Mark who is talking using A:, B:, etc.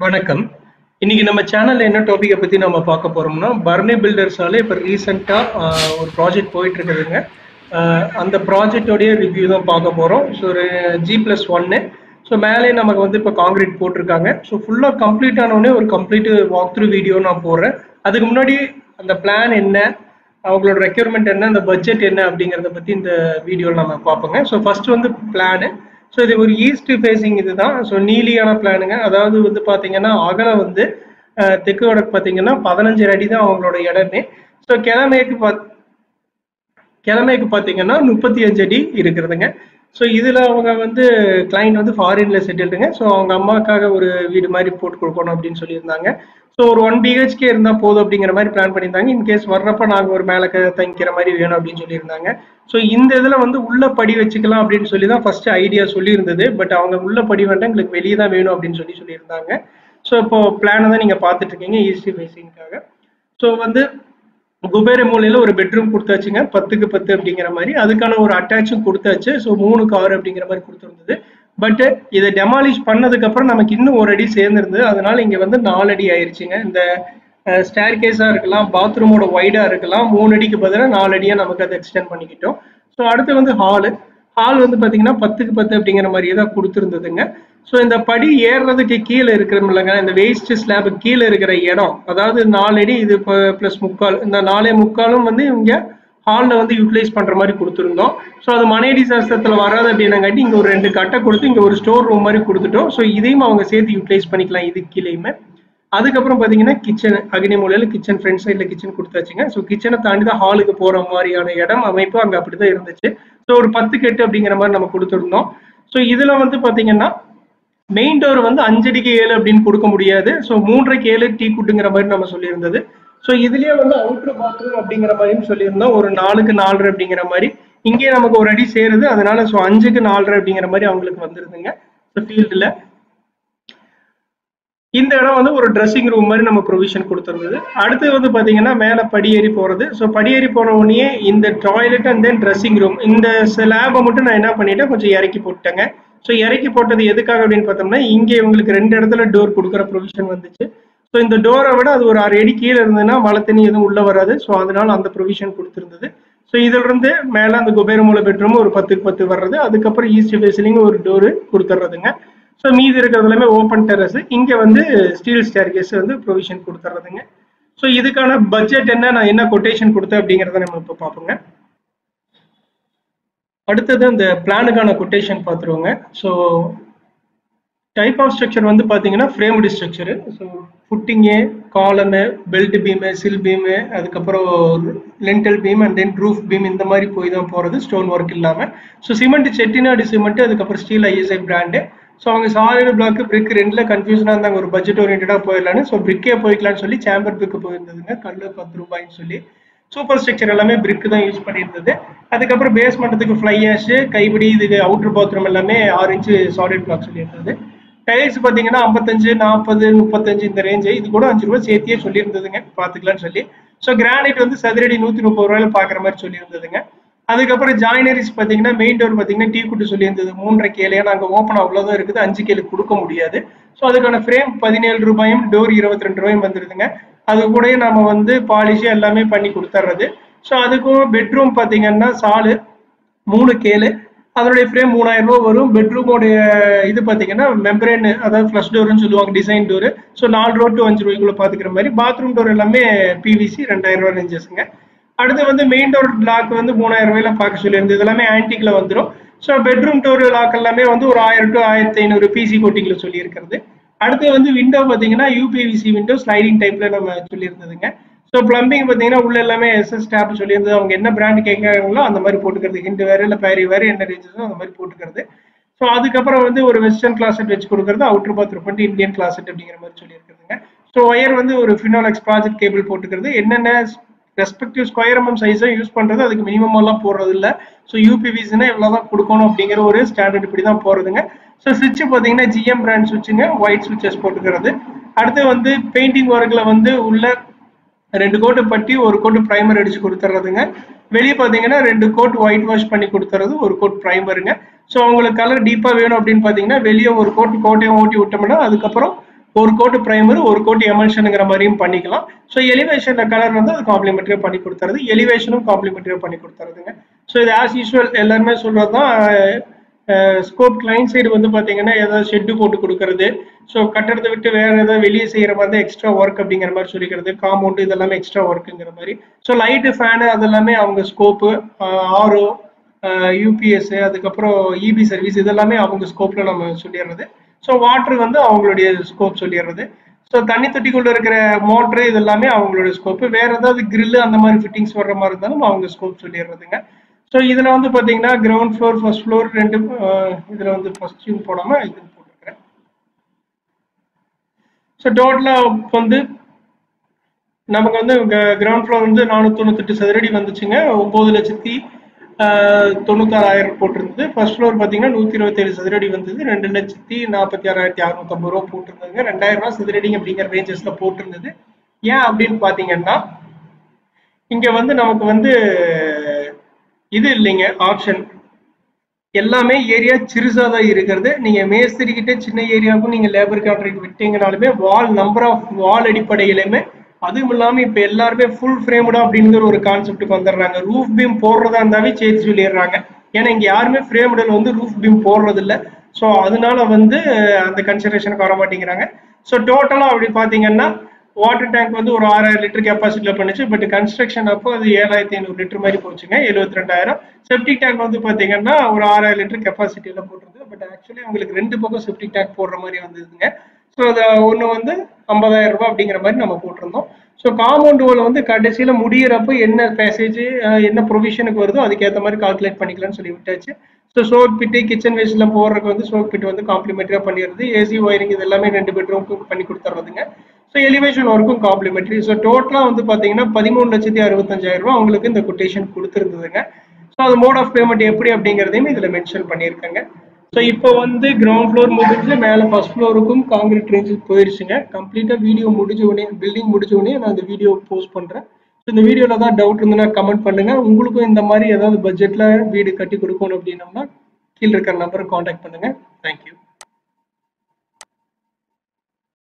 A: வணக்கம். இன்னைக்கு நம்ம சேனல்ல என்ன டாபிக்க பத்தி நம்ம பார்க்க போறோம்னா, பர்னி பில்டர்ஸால இப்ப ரீசென்ட்டா ஒரு ப்ராஜெக்ட் போயிட்டு இருக்குதுங்க. அந்த ப்ராஜெக்ட்டோடைய ரிவ்யூ தான் பார்க்க போறோம். ஸோ ஒரு G+1. ஸோ மேலே நமக்கு வந்து இப்ப கான்கிரீட் போட்டிருக்காங்க. ஸோ ஃபுல்லா கம்ப்ளீட் ஆன உடனே ஒரு கம்ப்ளீட் வாக் த்ரூ வீடியோ நான் போடுறேன். அதுக்கு முன்னாடி அந்த பிளான் என்ன, அவங்களோட ரெக்யர்மெண்ட் என்ன, அந்த பட்ஜெட் என்ன அப்படிங்கிறத பத்தி இந்த வீடியோல நம்ம பார்ப்போங்க. ஸோ ஃபர்ஸ்ட் வந்து பிளானு. ஸோ இது ஒரு ஈஸ்ட் ஃபேசிங் இதுதான். ஸோ நீலியான பிளானுங்க. அதாவது வந்து பார்த்தீங்கன்னா அகலம் வந்து தெற்கு வடக்கு பார்த்தீங்கன்னா 15 அடி தான் அவங்களோட இடமே. ஸோ கிழமைக்கு பார்த்தீங்கன்னா 35 அடி இருக்கிறதுங்க. ஸோ இதில் அவங்க வந்து கிளைண்ட் வந்து ஃபாரின்ல செட்டில்டுங்க. ஸோ அவங்க அம்மாக்காக ஒரு வீடு மாதிரி போட்டு கொடுக்கணும் அப்படின்னு சொல்லியிருந்தாங்க. ஸோ ஒரு 1 BHK இருந்தால் போதும் அப்படிங்கிற மாதிரி பிளான் பண்ணியிருந்தாங்க. இன்கேஸ் வர்றப்ப நாங்கள் ஒரு மேலே தங்கிக்கிற மாதிரி வேணும் அப்படின்னு சொல்லியிருந்தாங்க. ஸோ இந்த இதில் வந்து உள்ள படி வச்சுக்கலாம் அப்படின்னு சொல்லி தான் ஃபர்ஸ்ட் ஐடியா சொல்லியிருந்தது. பட் அவங்க உள்ள படி வேண்டாம், எங்களுக்கு வெளியே தான் வேணும் அப்படின்னு சொல்லியிருந்தாங்க. ஸோ இப்போ பிளானை தான் நீங்கள் பார்த்துட்டு இருக்கீங்க ஈஸ்ட் ஃபேசிங்காக. ஸோ வந்து குபேர மூலையில ஒரு பெட்ரூம் கொடுத்தாச்சுங்க, 10க்கு 10 அப்படிங்கிற மாதிரி. அதுக்கான ஒரு அட்டாச்சும் கொடுத்தாச்சு. ஸோ 3 கார் அப்படிங்கிற மாதிரி கொடுத்துருந்தது. பட் இதை டெமாலிஷ் பண்ணதுக்கு அப்புறம் நமக்கு இன்னும் ஒரு அடி சேர்ந்துருந்தது. அதனால இங்க வந்து 4 அடி ஆயிடுச்சுங்க. இந்த ஸ்டேர் கேஸா இருக்கலாம், பாத்ரூமோட வைடா இருக்கலாம், 3 அடிக்கு பதிலாக 4 அடியா நமக்கு அதை எக்ஸ்டெண்ட் பண்ணிக்கிட்டோம். ஸோ அடுத்து வந்து ஹால் வந்து பாத்தீங்கன்னா 10க்கு 10 அப்படிங்கிற மாதிரியே தான் கொடுத்துருந்ததுங்க. ஸோ இந்த படி ஏறுறதுக்கு கீழே இருக்கிறோம்லங்க, இந்த வேஸ்ட் ஸ்லாப் கீழே இருக்கிற இடம், அதாவது 4 அடி இது பிளஸ் 3/4, இந்த 4.75 வந்து இங்க ஹாலில் வந்து யூட்டிலைஸ் பண்ற மாதிரி கொடுத்துருந்தோம். ஸோ அது மனையடி சாஸ்திரத்தில் வராது அப்படின்னாங்காட்டி இங்க ஒரு 2 கட்டை கொடுத்து இங்க ஒரு ஸ்டோர் ரூம் மாதிரி கொடுத்துட்டோம். ஸோ இதையும் அவங்க சேர்த்து யூட்டிலைஸ் பண்ணிக்கலாம் இது கீழேயுமே. அதுக்கப்புறம் பாத்தீங்கன்னா கிச்சன், அக்னி மூலையில கிச்சன், ஃப்ரண்ட் சைட்ல கிச்சன் கொடுத்தாச்சுங்க. ஸோ கிச்சனை தாண்டி தான் ஹாலுக்கு போற மாதிரியான இடம் அமைப்பு அங்க அப்படிதான் இருந்துச்சு. ஸோ ஒரு 10 கெட்டு அப்படிங்கிற மாதிரி நம்ம கொடுத்துருந்தோம். ஸோ இதுல வந்து பாத்தீங்கன்னா மெயின் டோர் வந்து 5 அடிக்கு 7 அப்படின்னு கொடுக்க முடியாது. ஸோ 3.5 7 டீ குட்டுங்கிற மாதிரி நம்ம சொல்லியிருந்தது. ஸோ இதுலயே வந்து அவுட்டர் பாத்ரூம் அப்படிங்கிற மாதிரியும் சொல்லியிருந்தோம், ஒரு 4க்கு 4.5 அப்படிங்கிற மாதிரி. இங்கே நமக்கு ஒரு அடி சேருது, அதனால ஸோ 5க்கு 4.5 அப்படிங்கிற மாதிரி அவங்களுக்கு வந்துருதுங்க. ஸோ ஃபீல்டுல இந்த இடம் வந்து ஒரு ட்ரெஸ்ஸிங் ரூம் மாதிரி நம்ம ப்ரொவிஷன் கொடுத்துருந்தது. அடுத்து வந்து பாத்தீங்கன்னா மேல படியேறி போறது. ஸோ படியேறி போன உடனே இந்த toilet and then dressing room, இந்த ஸ்லாபை மட்டும் நான் என்ன பண்ணிட்டேன், கொஞ்சம் இறக்கி போட்டேங்க. ஸோ இறக்கி போட்டது எதுக்காக அப்படின்னு பார்த்தோம்னா, இங்கே உங்களுக்கு 2 இடத்துல டோர் கொடுக்குற ப்ரொவிஷன் வந்துச்சு. ஸோ இந்த டோரை விட அது ஒரு 6 அடி கீழே இருந்ததுன்னா மழை தண்ணி எதுவும் உள்ள வராது. ஸோ அதனால அந்த ப்ரொவிஷன் கொடுத்துருந்தது. ஸோ இதுல இருந்து மேல அந்த குபேரமூல பெட்ரூம் ஒரு 10க்கு 10 வர்றது. அதுக்கப்புறம் ஈஸ்ட் ஃபேஸ்லிங் ஒரு டோரு கொடுத்துட்றதுங்க. ஸோ மீதி இருக்கிறது எல்லாமே ஓப்பன் டெரஸ். இங்க வந்து ஸ்டீல் ஸ்டேர் கேஸ் வந்து ப்ரொவிஷன் கொடுத்துட்றதுங்க. ஸோ இதுக்கான பட்ஜெட் என்ன, நான் என்ன கொட்டேஷன் கொடுத்தேன் அப்படிங்கிறத நம்ம இப்போ பார்ப்போங்க. அடுத்தது அந்த பிளானுக்கான கொட்டேஷன் பார்த்துருவோங்க. ஸோ டைப் ஆஃப் ஸ்ட்ரக்சர் வந்து பார்த்தீங்கன்னா framed structure. So footing, column, belt beam, sill beam, அதுக்கப்புறம் lintel beam and then roof beam, இந்த மாதிரி போய் தான் போகிறது, ஸ்டோன் ஒர்க் இல்லாமல். ஸோ சிமெண்ட் செட்டிநாடு சிமெண்ட், அதுக்கப்புறம் ஸ்டீல் ISI பிராண்டு. ஸோ அவங்க சாலிட் பிளாக், பிரிக் 2ல கன்ஃபியூஷனாக இருந்தாங்க, ஒரு பட்ஜெட் ஓரியன்டாக போயிடலான்னு. ஸோ பிரிக்கே போய்க்கலான்னு சொல்லி சேம்பர் பிரிக்கு போயிருந்ததுங்க, கல் 10 ரூபாய்ன்னு சொல்லி. சூப்பர் ஸ்ட்ரக்சர் எல்லாமே பிரிக் தான் யூஸ் பண்ணியிருந்தது. அதுக்கப்புறம் பேஸ் மட்டத்துக்கு ஃப்ளை ஆஷ், கைப்பிடி, இதுக்கு அவுட்டர் பாத்ரூம் எல்லாமே 6 இன்ச்சு சாலிட் பிளாக் சொல்லியிருந்தது. டைல்ஸ் பார்த்தீங்கன்னா 55, 40, 35 இந்த ரேஞ்சு. இது கூட 5 ரூபாய் சேர்த்தியே சொல்லியிருந்ததுங்க, பார்த்துக்கலான்னு சொல்லி. ஸோ கிரானைட் வந்து சதுரடி 130 ரூபாயில பார்க்குற மாதிரி சொல்லியிருந்ததுங்க. அதுக்கப்புறம் ஜாயினரிஸ் பார்த்தீங்கன்னா மெயின் டோர் பார்த்தீங்கன்னா டீ குட்டு சொல்லியிருந்தது 3.5 ஏழு. ஏன்னா அங்கே ஓப்பன் அவ்வளோதான் இருக்குது, 5 கேலு கொடுக்க முடியாது. ஸோ அதுக்கான ஃப்ரேம் 17 ரூபாயும், டோர் 22 ரூபாயும் வந்துருதுங்க. அது கூட நம்ம வந்து பாலிஷ் எல்லாமே பண்ணி கொடுத்துட்றது. ஸோ அதுக்கும் பெட்ரூம் பார்த்தீங்கன்னா சாலு 3 கேலு, அதனுடைய ஃப்ரேம் 3000 ரூபா வரும். பெட்ரூமோடைய இது பார்த்தீங்கன்னா மெம்பரேன், அதாவது ஃப்ளஷ் டோர்னு சொல்லுவாங்க, டிசைன் டோரு. ஸோ 4 ரூபா டு 5 ரூபாய்க்குள்ள பார்த்துக்கிற மாதிரி. பாத்ரூம் டோர் எல்லாமே PVC 2000 ரூபா ரேஞ்சஸ்ங்க. அடுத்து வந்து மெயின் டோர் லாக் வந்து 3000 ரூபாயில பார்க்க சொல்லியிருந்தது, இதெல்லாமே ஆன்டிக்ல வந்துடும். ஸோ பெட்ரூம் டோர் லாக் எல்லாமே வந்து ஒரு 1000 டு 1500 PC கோட்டிங்ல சொல்லியிருக்கிறது. அடுத்து வந்து விண்டோ பார்த்தீங்கன்னா UPVC விண்டோ ஸ்லைடிங் டைப்ல நம்ம சொல்லியிருந்ததுங்க. ஸோ பிளம்பிங் பார்த்தீங்கன்னா உள்ள எல்லாமே SS டேப் சொல்லியிருந்தது. அவங்க என்ன பிராண்ட் கேட்கறாங்களோ அந்த மாதிரி போட்டுக்கிறது, ஹிண்ட் வேறு இல்லை பேரி வேறு, என்ன ரேஞ்சஸோ அந்த மாதிரி போட்டுக்கிறது. ஸோ அதுக்கப்புறம் வந்து ஒரு வெஸ்டர்ன் கிளாசெட் வச்சு கொடுக்குறது, அவுட்டர் பாத்ரூம் வந்து இந்தியன் கிளாசெட் அப்படிங்கிற மாதிரி சொல்லியிருக்கிறதுங்க. ஸோ ஒயர் வந்து ஒரு ஃபினாலெக்ஸ் ப்ராஜெக்ட் கேபிள் போட்டுக்கிறது. என்னென்ன ரெஸ்பெக்டிவ் ஸ்கொயர் MM சைஸை யூஸ் பண்றது, அதுக்கு மினிமம் எல்லாம் போடுறது இல்லை. ஸோ UPVCனா இவ்வளோதான் கொடுக்கணும் அப்படிங்கிற ஒரு ஸ்டாண்டர்ட் இப்படி தான் போறதுங்க. ஸோ சுவிட்ச் பார்த்தீங்கன்னா GM பிராண்ட் சுவிட்சுங்க, ஒயிட் சுவிட்சஸ் போட்டுக்கிறது. அடுத்து வந்து பெயிண்டிங் ஒர்க்ல வந்து உள்ள 2 கோட்டு பட்டி, 1 கோட்டு பிரைமர் அடிச்சு கொடுத்துறதுங்க. வெளியே பார்த்தீங்கன்னா 2 கோட் ஒயிட் வாஷ் பண்ணி கொடுத்துறது, 1 கோட் பிரைமருங்க. ஸோ அவங்களுக்கு கலர் டீப்பா வேணும் அப்படின்னு பார்த்தீங்கன்னா வெளியே ஒரு கோட்டையும் ஓட்டி விட்டோம்னா அதுக்கப்புறம் ஒரு கோட்டு பிரைமர் ஒரு கோட்டு எமல்ஷனுங்கிற மாதிரியும் பண்ணிக்கலாம். ஸோ எலிவேஷன்ல கலர் வந்து அது காம்ப்ளிமெண்டரியா பண்ணி கொடுத்துறது, எலிவேஷனும் காம்ப்ளிமெண்டரியா பண்ணி கொடுத்துறதுங்க. ஸோ இது ஆஸ் யூஸ்வல் எல்லாருமே சொல்றதுதான். ஸ்கோப் கிளைண்ட் சைடு வந்து பாத்தீங்கன்னா ஏதாவது ஷெட்டு போட்டு கொடுக்கறது, ஸோ கட்டடத்தை விட்டு வேற ஏதாவது வெளியே செய்யற மாதிரி எக்ஸ்ட்ரா ஒர்க் அப்படிங்கிற மாதிரி சொல்லிக்கிறது, காம்பவுண்ட் இதெல்லாமே எக்ஸ்ட்ரா ஒர்க்குங்கிற மாதிரி. ஸோ லைட்டு ஃபேனு அதெல்லாமே அவங்க ஸ்கோப்பு, ஆர்ஓ, யூபிஎஸ், அதுக்கப்புறம் இபி சர்வீஸ் இதெல்லாமே அவங்க ஸ்கோப்ல நம்ம சொல்லிடுறது. ஸோ வாட்டர் வந்து அவங்களுடைய ஸ்கோப் சொல்லிடுறது. ஸோ தண்ணி தொட்டிக்குள்ள இருக்கிற மோட்ரு இதெல்லாமே அவங்களுடைய ஸ்கோப்பு. வேற ஏதாவது கிரில் அந்த மாதிரி ஃபிட்டிங்ஸ் வர்ற மாதிரி இருந்தாலும் அவங்க ஸ்கோப் சொல்லிடுறதுங்க. ஸோ இதுல வந்து பாத்தீங்கன்னா கிரவுண்ட் ஃப்ளோர் ஃபர்ஸ்ட் ஃப்ளோர் ரெண்டு, இதுல வந்து ஃபர்ஸ்ட் போடாம இது போட்டுருக்கிறேன். ஸோ டோட்டலா வந்து நமக்கு வந்து கிரவுண்ட் ஃப்ளோர் வந்து 498 சதுரடி வந்துச்சுங்க. 9,96,000 போட்டிருந்தது. ஃபர்ஸ்ட் ஃப்ளோர் பார்த்தீங்கன்னா 127 சதுரடி வந்தது. 2,46,650 ரூபா போட்டிருந்ததுங்க. 2,000 ரூபா சதுரடி அப்படிங்கிற ரேஞ்சஸ்ல போட்டிருந்தது. ஏன் அப்படின்னு பாத்தீங்கன்னா இங்க வந்து நமக்கு வந்து இது இல்லைங்க ஆப்ஷன், எல்லாமே ஏரியா சிறுசா தான் இருக்கிறது. நீங்க மேஸ்திரி கிட்ட சின்ன ஏரியாவுக்கும் நீங்க லேபர் கான்ட்ராக்ட் விட்டீங்கனாலுமே வால் நம்பர் ஆஃப் வால் அடிப்படையிலுமே, அதுவும் இல்லாம இப்ப எல்லாருமே ஃபுல் ஃப்ரேம்டா அப்படிங்கிற ஒரு கான்செப்டுக்கு வந்துடுறாங்க. ரூஃப் பீம் போடுறதா இருந்தாவே சேர்த்து சொல்லிடுறாங்க. ஏன்னா இங்க யாருமே ஃப்ரேம்டில் வந்து ரூஃப் பீம் போடுறது இல்லை. ஸோ அதனால வந்து அந்த கன்சிடரேஷனுக்கு வர மாட்டேங்கிறாங்க. ஸோ டோட்டலா அப்படி பாத்தீங்கன்னா வாட்டர் டேங்க் வந்து ஒரு 6,000 லிட்டர் கெப்பாசிட்டியில பண்ணுச்சு. பட் கன்ஸ்ட்ரக்ஷன் அப்போ அது 7,500 லிட்டர் மாதிரி போச்சுங்க. 72,000. செப்டிக் டேங்க் வந்து பாத்தீங்கன்னா ஒரு 6,000 லிட்டர் கெப்பாசிட்டியில போட்டுருது. பட் ஆக்சுவலி உங்களுக்கு 2 பக்கம் செப்டிக் டேங்க் போடுற மாதிரி வந்ததுங்க. ஸோ அது ஒன்று வந்து 50,000 ரூபாய் அப்படிங்கிற மாதிரி நம்ம போட்டிருந்தோம். ஸோ காம்பவுண்ட் வால் வந்து கடைசியில முடியிறப்ப என்ன பேசேஜ் என்ன ப்ரொவிஷனுக்கு வருதோ அதுக்கேற்ற மாதிரி கால்குலேட் பண்ணிக்கலாம்னு சொல்லி விட்டாச்சு. ஸோ சோக் பிட்டு கிச்சன் வேஸ்ட்ல போடுறதுக்கு வந்து சோக் பிட் வந்து காம்ப்ளிமெண்டரியா பண்ணிடுறது. ஏசி ஒயரிங் இது எல்லாமே 2 பெட்ரூமுக்கு பண்ணி கொடுத்துறதுங்க. ஸோ எலிவேஷன் ஒர்க்கும் காம்ப்ளிமெண்டரி. ஸோ டோட்டலா வந்து பாத்தீங்கன்னா 13,65,000 ரூபாய் உங்களுக்கு இந்த கொட்டேஷன் கொடுத்துருந்ததுங்க. ஸோ அது மோட் ஆஃப் பேமெண்ட் எப்படி அப்படிங்கிறதையும் இதுல மென்ஷன் பண்ணியிருக்காங்க. ஸோ இப்போ வந்து கிரவுண்ட் ஃப்ளோர் முடிஞ்சு மேலே ஃபர்ஸ்ட் ஃப்ளோருக்கும் காங்கிரீட் ரேஞ்சஸ் போயிருச்சுங்க. கம்ப்ளீட்டாக வீடியோ முடிஞ்ச உடனே பில்டிங் முடிஞ்ச உடனே நான் இந்த வீடியோ போஸ்ட் பண்ணுறேன். ஸோ இந்த வீடியோவில் தான் டவுட் இருந்ததுன்னா கமெண்ட் பண்ணுங்க. உங்களுக்கும் இந்த மாதிரி ஏதாவது பட்ஜெட்டில் வீடு கட்டி கொடுக்கணும் அப்படின்னோம்னா கீழே இருக்கிற நம்பரை காண்டாக்ட் பண்ணுங்க. தேங்க்யூ.